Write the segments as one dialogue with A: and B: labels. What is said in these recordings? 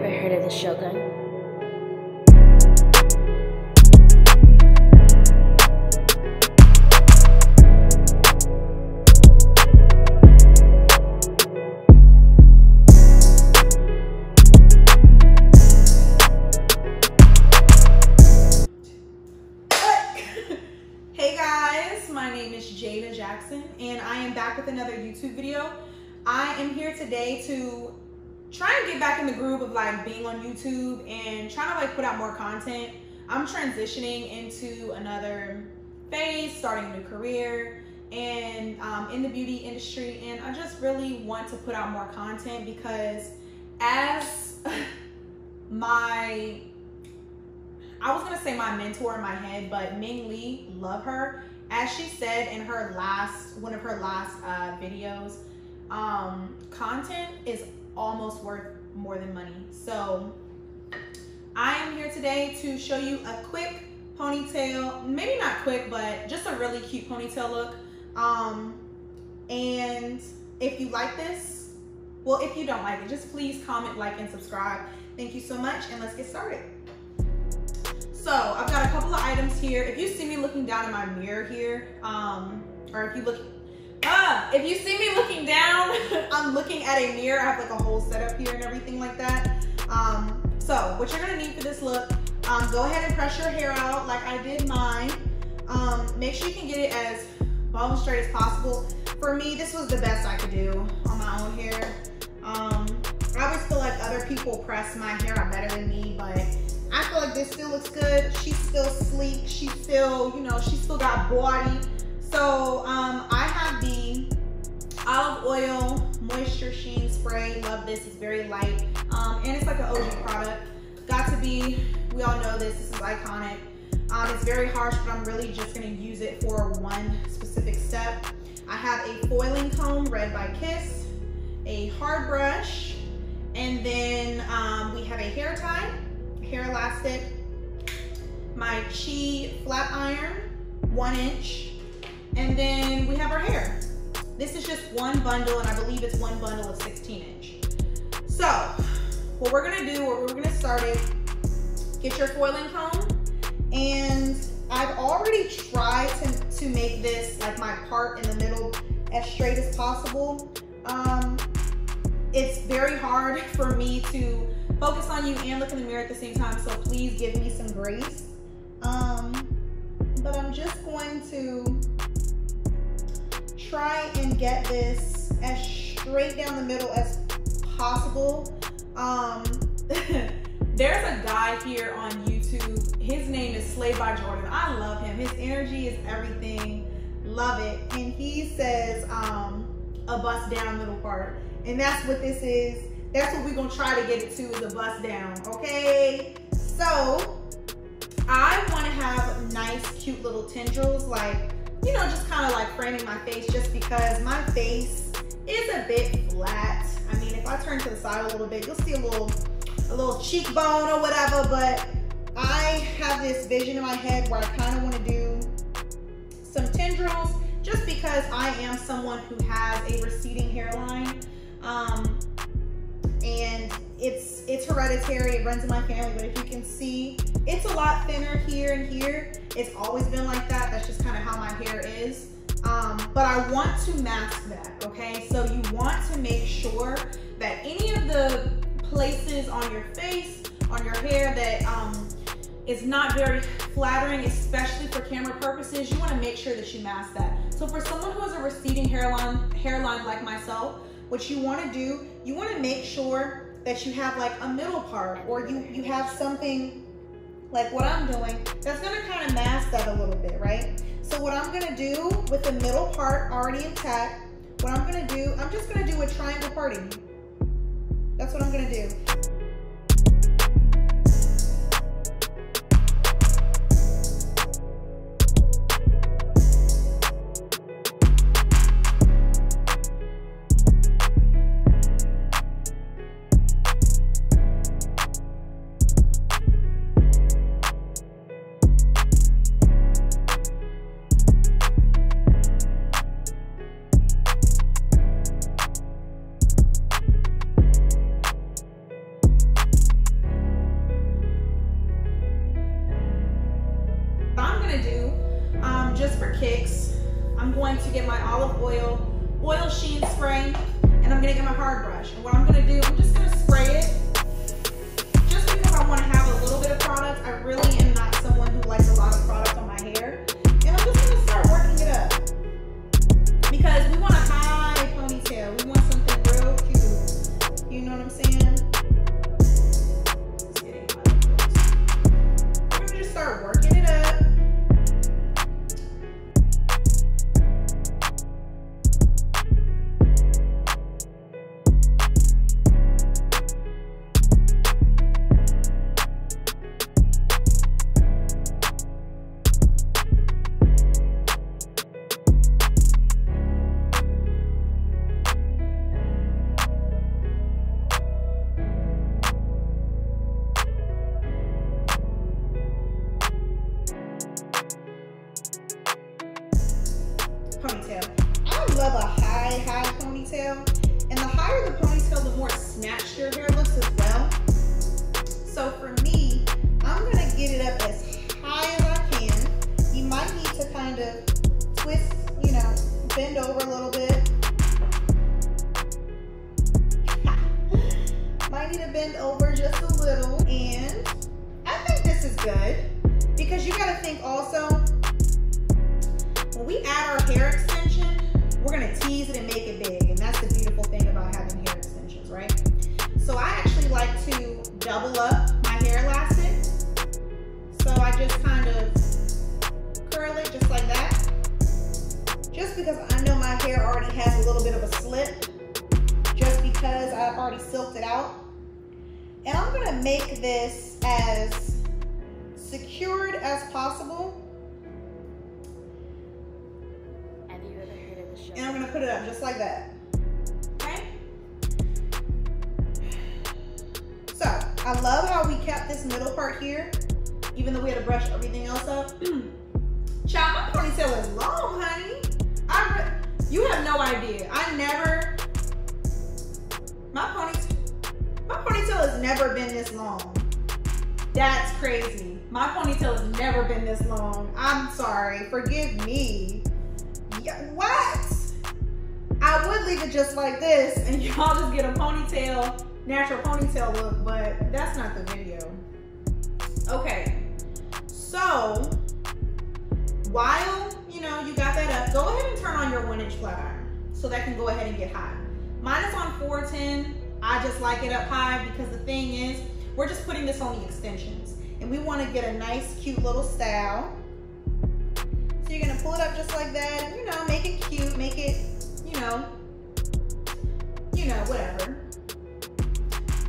A: ever heard of the Shogun?
B: Hey guys, my name is Jada Jackson and I am back with another YouTube video. I am here today to try and get back in the groove of like being on YouTube and trying to like put out more content. I'm transitioning into another phase, starting a new career and in the beauty industry, and I just really want to put out more content because as I was gonna say my mentor in my head, but Ming Lee, love her. As she said in her one of her last videos, content is almost worth more than money. So I am here today to show you a quick ponytail, maybe not quick, but just a really cute ponytail look. And if you like this, well, if you don't like it, just please comment, like, and subscribe. Thank you so much, and let's get started. So I've got a couple of items here. If you see me looking down in my mirror here, or if you see me looking down, I'm looking at a mirror. I have like a whole setup here and everything like that. So what you're gonna need for this look, go ahead and press your hair out like I did mine. Make sure you can get it as bone straight as possible. For me, this was the best I could do on my own hair. I always feel like other people press my hair out better than me, but I feel like this still looks good. She's still sleek. She's still, you know, she's still got body. So I have the olive oil moisture sheen spray. Love this. It's very light. And it's like an OG product. Got to be, we all know this. This is iconic. It's very harsh, but I'm really just going to use it for one specific step. I have a foiling comb, Red by Kiss, a hard brush, and then we have a hair tie, hair elastic, my Chi flat iron, 1 inch, and then we have our hair. This is just one bundle, and I believe it's one bundle of 16-inch. So what we're gonna do, or we're gonna start it, get your foiling comb, and I've already tried to make this like my part in the middle as straight as possible. It's very hard for me to focus on you and look in the mirror at the same time, so please give me some grace. But I'm just going to try and get this as straight down the middle as possible. There's a guy here on YouTube. His name is Slay by Jordan. I love him. His energy is everything. Love it. And he says a bust down middle part. And that's what this is. That's what we're gonna try to get it to, is a bust down, okay? So I wanna have nice, cute little tendrils, like, you know, just kind of like framing my face, just because my face is a bit flat. I mean, if I turn to the side a little bit, you'll see a little cheekbone or whatever, but I have this vision in my head where I kind of want to do some tendrils, just because I am someone who has a receding hairline, and it's hereditary. It runs in my family, but if you can see, it's a lot thinner here and here. It's always been like that. That's just kind of how my hair is. But I want to mask that, okay? So you want to make sure that any of the places on your face, on your hair that is not very flattering, especially for camera purposes, you want to make sure that you mask that. So for someone who has a receding hairline like myself, what you want to do, you want to make sure that you have like a middle part, or you have something like what I'm doing that's going to kind of mask that a little bit, right? So what I'm going to do with the middle part already intact, what I'm going to do, I'm just going to do a triangle parting. That's what I'm going to do. just for kicks, I'm going to get my olive oil sheen spray, and I'm gonna get my hard brush. And what I'm gonna do, I'm just gonna spray it, just because I want to have a little bit of product. I really am not someone who likes a lot of product on my hair, and I'm just gonna start working it up because we want a high ponytail. We want something real cute. You know what I'm saying? We're gonna just start working it up. Ponytail. I love a high ponytail, and the higher the ponytail, the more snatched your hair looks as well. So for me, I'm gonna get it up as high as I can. You might need to kind of twist, you know, bend over a little bit. Might need to bend over just a little, and I think this is good because you gotta think also, when we add our hair extension, we're gonna tease it and make it big. And that's the beautiful thing about having hair extensions, right? So I actually like to double up my hair elastic. So I just kind of curl it just like that. Just because I know my hair already has a little bit of a slip, just because I've already silked it out. And I'm gonna make this as secured as possible. And I'm gonna put it up just like that, okay? So, I love how we kept this middle part here, even though we had to brush everything else up. Child, my ponytail is long, honey. You have no idea. My ponytail has never been this long. That's crazy. My ponytail has never been this long. I'm sorry, forgive me. What? I would leave it just like this and y'all just get a ponytail, natural ponytail look, but that's not the video. Okay, so while you know you got that up, go ahead and turn on your 1-inch flat iron so that can go ahead and get hot. Mine is on 410. I just like it up high because the thing is, we're just putting this on the extensions and we want to get a nice cute little style. So you're gonna pull it up just like that, and you know, make it cute, make it, you know, whatever.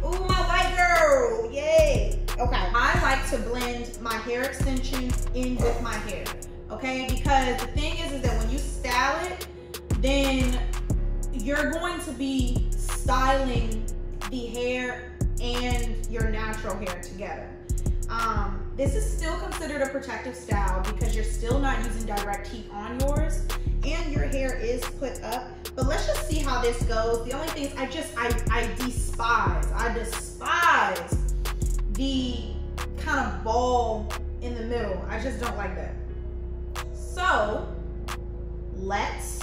B: Ooh, my white girl, yay. Okay, I like to blend my hair extension in with my hair, okay? Because the thing is that when you style it, then you're going to be styling the hair and your natural hair together. This is still considered a protective style because you're still not using direct heat on yours and your hair is put up. But let's just see how this goes. The only thing is I despise the kind of ball in the middle. I just don't like that. So let's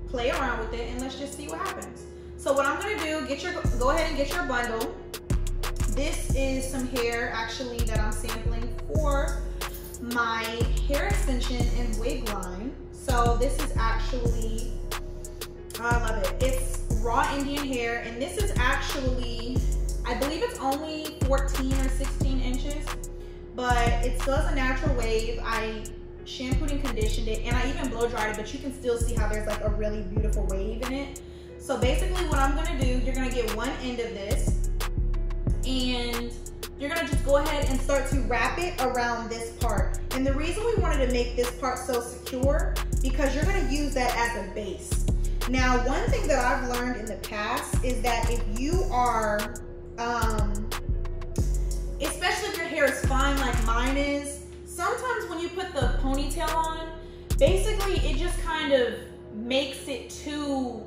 B: play around with it and let's just see what happens. So what I'm gonna do, go ahead and get your bundle. This is some hair actually that I'm sampling for my hair extension and wig line. So this is actually, I love it. It's raw Indian hair, and this is actually, I believe it's only 14 or 16 inches, but it still has a natural wave. I shampooed and conditioned it, and I even blow dried it, but you can still see how there's like a really beautiful wave in it. So basically what I'm gonna do, you're gonna get one end of this, and you're gonna just go ahead and start to wrap it around this part. And the reason we wanted to make this part so secure, because you're gonna use that as a base. Now, one thing that I've learned in the past is that if you are, especially if your hair is fine like mine is, sometimes when you put the ponytail on, basically it just kind of makes it too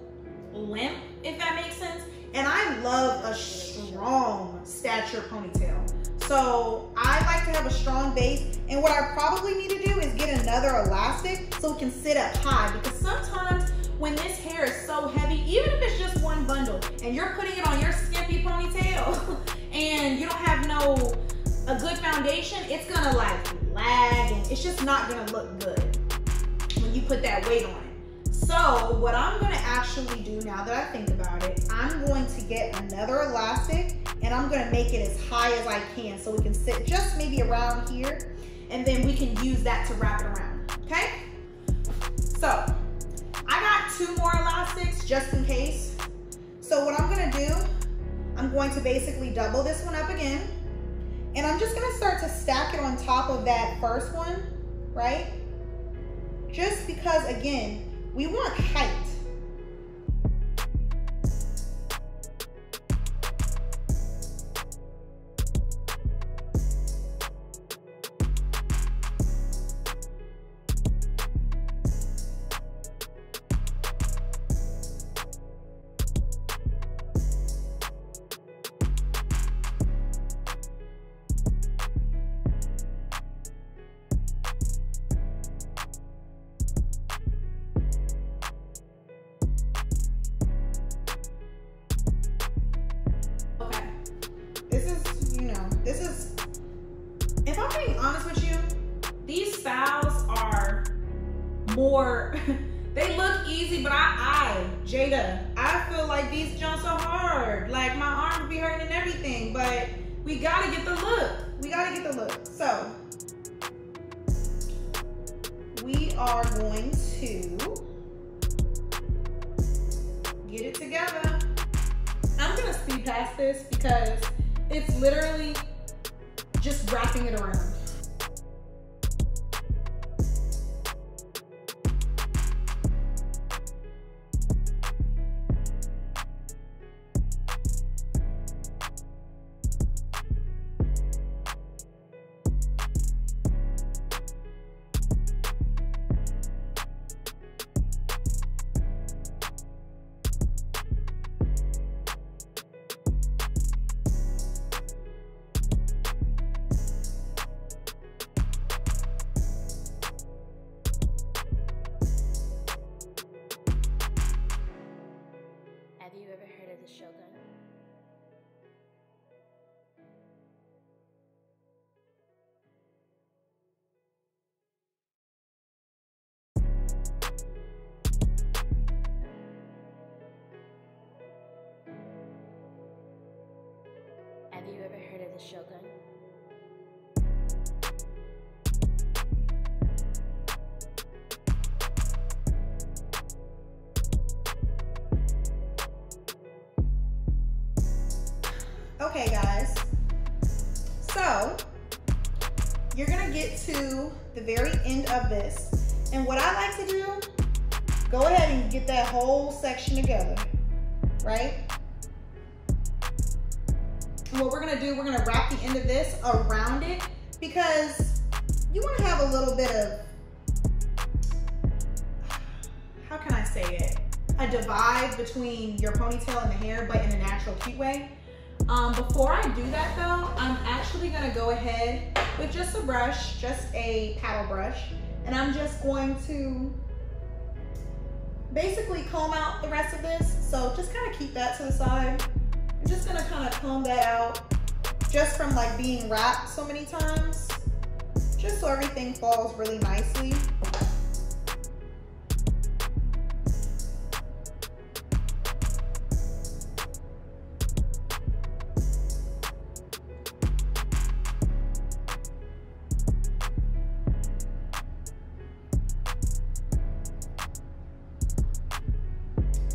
B: limp, if that makes sense. And I love a strong stature ponytail. So I like to have a strong base. And what I probably need to do so it can sit up high, because sometimes when this hair is so heavy, even if it's just one bundle and you're putting it on your skimpy ponytail and you don't have a good foundation, it's gonna like lag and it's just not gonna look good when you put that weight on it. So what I'm gonna actually do, now that I think about it, I'm going to get another elastic and I'm gonna make it as high as I can so it can sit just maybe around here, and then we can use that to wrap it around, okay? So I got 2 more elastics just in case. So what I'm gonna do, I'm going to basically double this one up again, and I'm just gonna start to stack it on top of that first one, right? Just because, again, we want height. If I'm being honest with you, these styles are more, they look easy, but Jada, I feel like these jumps are hard. Like my arm would be hurting and everything, but we gotta get the look. We gotta get the look. So we are going to get it together. I'm gonna speed past this because it's literally just wrapping it around.
A: Have you ever heard of the Shogun? Have you ever heard of the Shogun?
B: Okay guys, so you're gonna get to the very end of this, and what I like to do, go ahead and get that whole section together, right? And what we're gonna do, we're gonna wrap the end of this around it, because you wanna have a little bit of, how can I say it? A divide between your ponytail and the hair, but in a natural, cute way. Before I do that though, I'm actually gonna go ahead with just a brush, just a paddle brush, and I'm just going to basically comb out the rest of this. So just kind of keep that to the side. I'm just gonna kind of comb that out just from like being wrapped so many times, just so everything falls really nicely.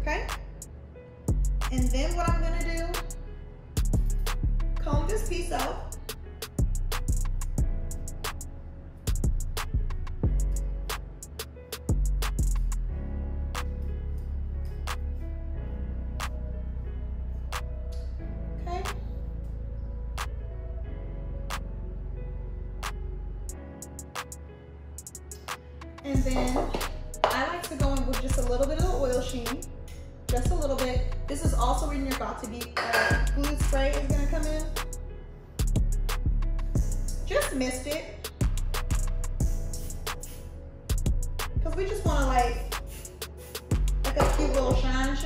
B: Okay, and then what I'm gonna do, comb this piece out. Okay. And then I like to go in with just a little bit of the oil sheen. Just a little bit. This is also when your got to be glue spray is gonna come in. Just mist it. Because we just want to like a cute little shine.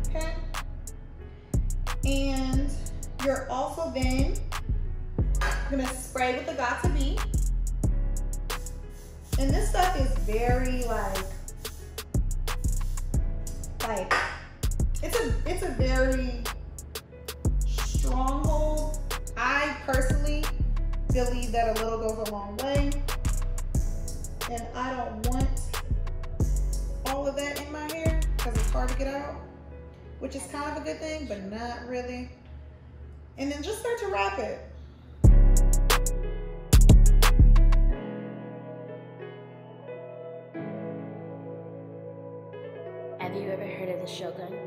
B: Okay. And you're also then gonna spray with the Got to Be. And this stuff is very like it's a very strong hold. I personally believe that a little goes a long way, and I don't want all of that in my hair because it's hard to get out, which is kind of a good thing, but not really. And then just start to wrap it.
A: Have you ever heard of the Shogun?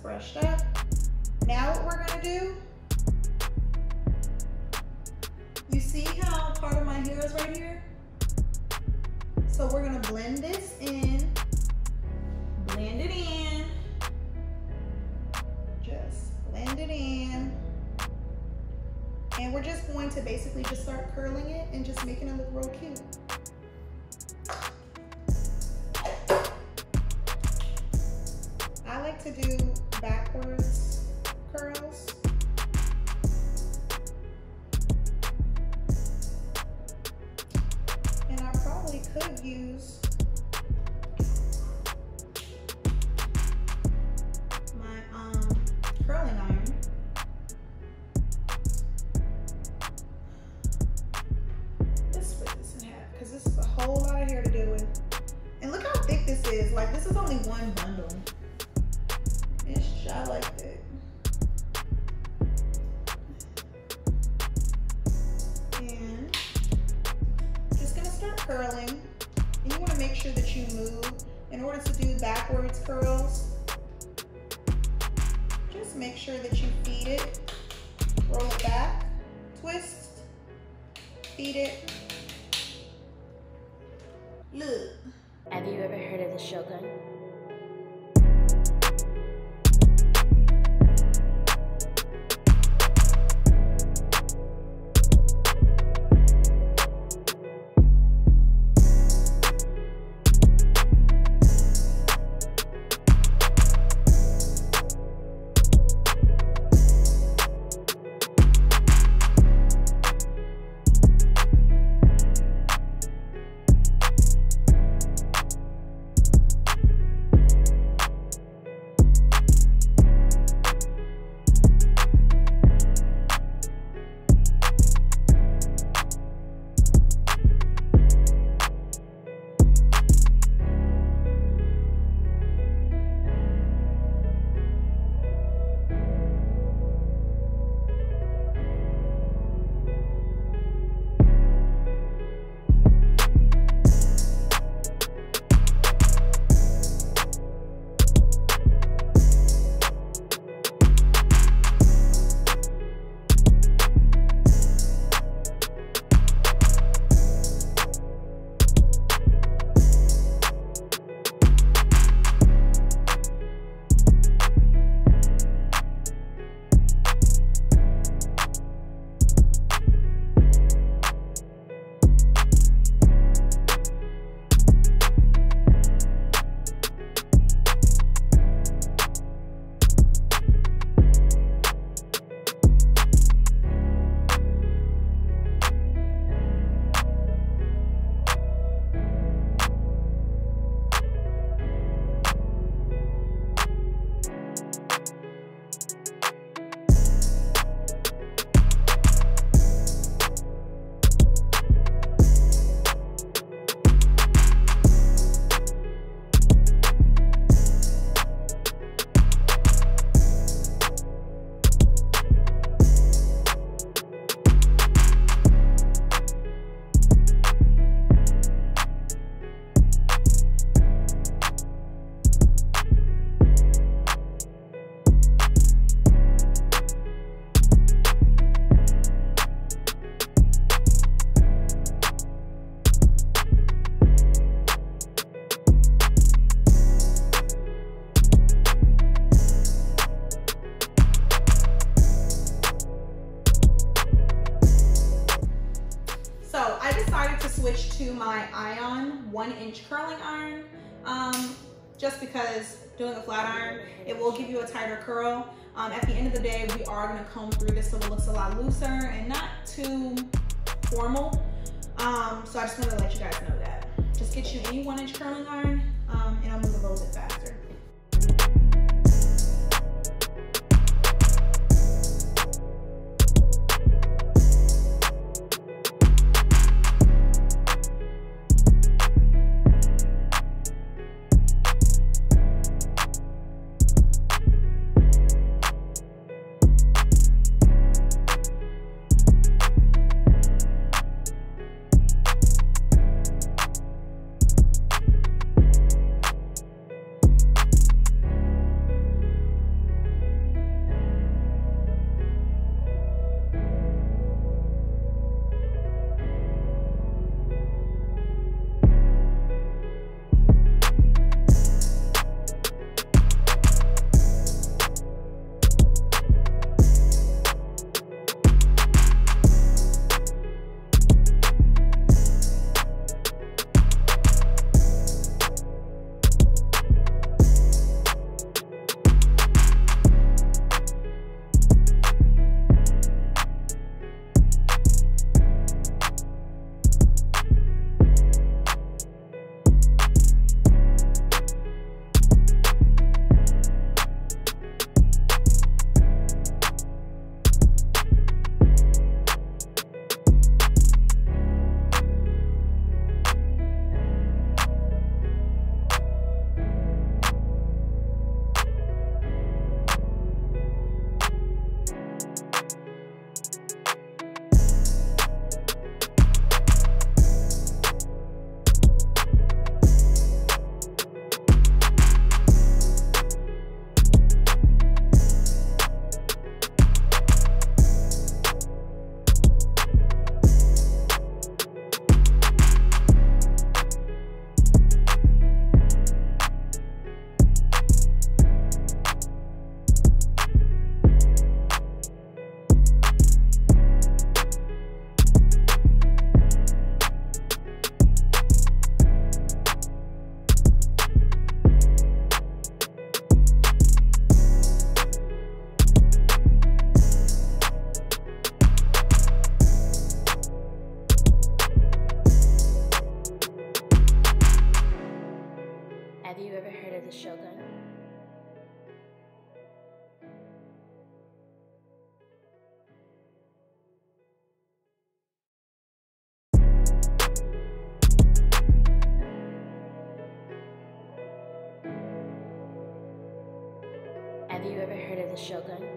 B: Brushed up. Now what we're gonna do, you see how part of my hair is right here? So we're gonna blend this in, blend it in, just blend it in. And we're just going to basically just start curling it and just making it look real cute. I like to do backwards curls. And I probably could use my curling iron. Let's split this in half because this is a whole lot of hair to deal with. And look how thick this is. Like, this is only one bundle. I like it. And just gonna start curling. And you want to make sure that you move. In order to do backwards curls, just make sure that you feed it, roll it back, twist, feed it. Look.
A: Have you ever heard of the Shogun?
B: switch to my Ion 1-inch curling iron, just because doing a flat iron, it will give you a tighter curl. At the end of the day, we are gonna comb through this so it looks a lot looser and not too formal. So I just wanted to let you guys know that. Just get you any 1-inch curling iron, and I'll move a little bit faster.
A: Have you ever heard of the Shogun? Have you ever heard of the Shogun?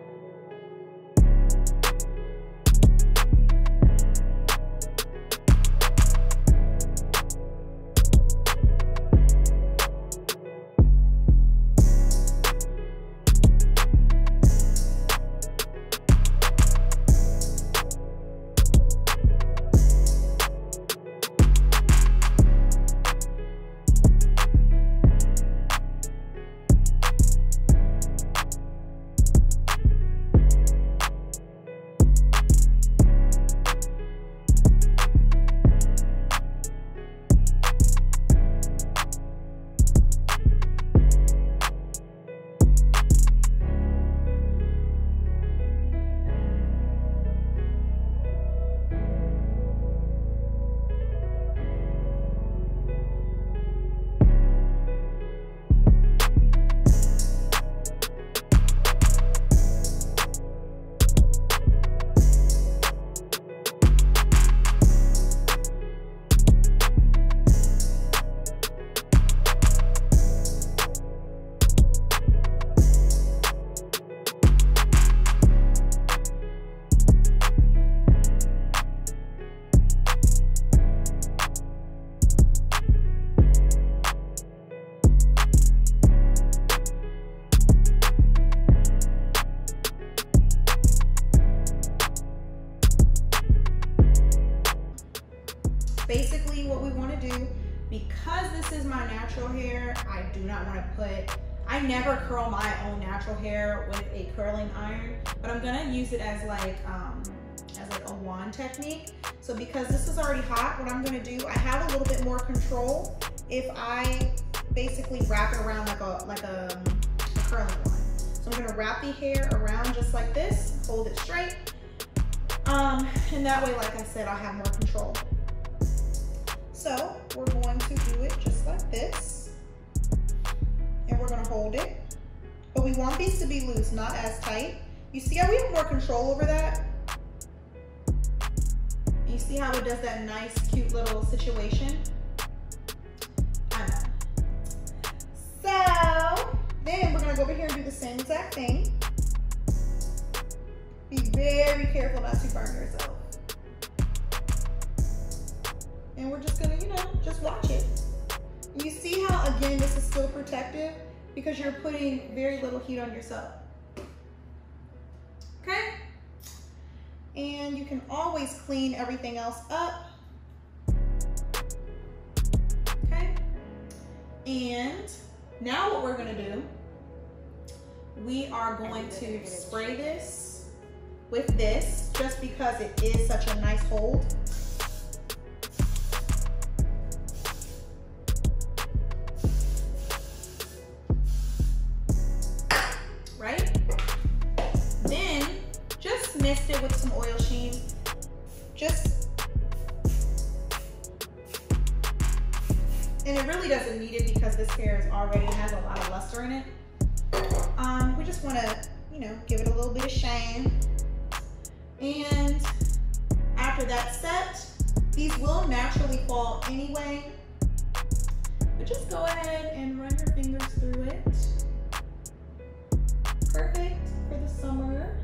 B: Basically what we want to do, because this is my natural hair, I do not want to put, I never curl my own natural hair with a curling iron, but I'm gonna use it as like a wand technique. So because this is already hot, what I'm gonna do, I have a little bit more control if I basically wrap it around like a curling one. So I'm gonna wrap the hair around just like this, hold it straight. And that way, like I said, I'll have more control. So we're going to do it just like this. And we're gonna hold it. But we want these to be loose, not as tight. You see how we have more control over that? And you see how it does that nice, cute little situation? I know. So then we're gonna go over here and do the same exact thing. Be very careful not to burn yourself. And we're just gonna, you know, just watch it. You see how, again, this is still protective because you're putting very little heat on yourself. Okay? And you can always clean everything else up. Okay? And now what we're gonna do, we are going to spray this with this just because it is such a nice hold. Right? Then just mist it with some oil sheen. And it really doesn't need it because this hair is already has a lot of luster in it. We just want to, you know, give it a little bit of shine. And after that's set, these will naturally fall anyway. But just go ahead and run your fingers through it. Perfect for the summer.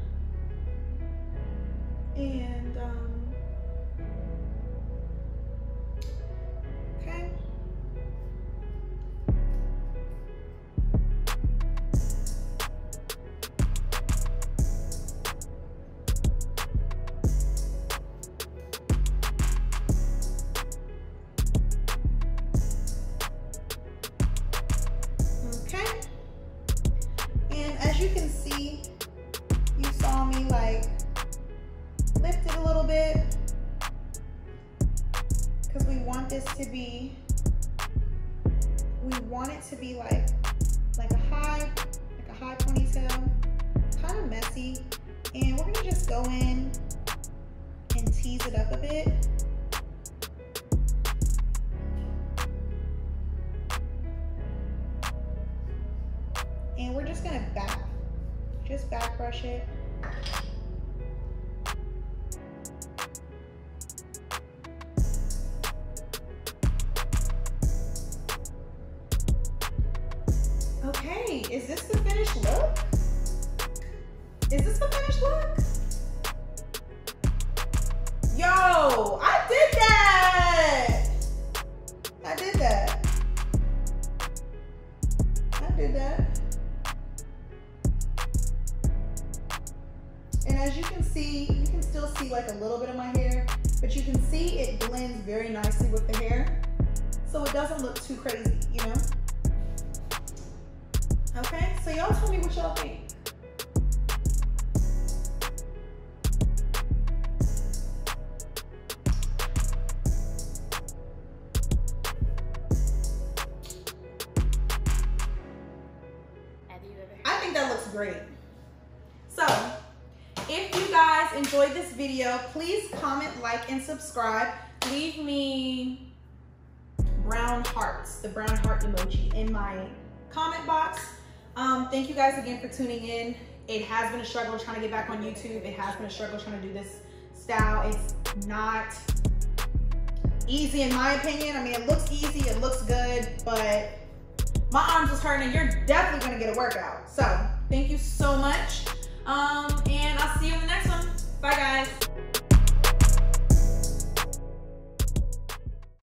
B: And okay. You can see, you saw me like lift it a little bit because we want this to be, we want it to be like a high ponytail, kind of messy. And we're gonna just go in and tease it up a bit. And we're just gonna back brush it. Okay, is this the finished look? Is this the finished look? Yo, I did that! I did that. And as you can see, you can still see like a little bit of my hair, but you can see it blends very nicely with the hair. So it doesn't look too crazy, you know? Okay, so y'all tell me what y'all think. I think that looks great. So, if you guys enjoyed this video, please comment, like, and subscribe. Leave me brown hearts, the brown heart emoji in my comment box. Thank you guys again for tuning in. It has been a struggle trying to get back on YouTube. It has been a struggle trying to do this style. It's not easy in my opinion. I mean, it looks easy, it looks good, but my arms was hurting and you're definitely gonna get a workout. So thank you so much.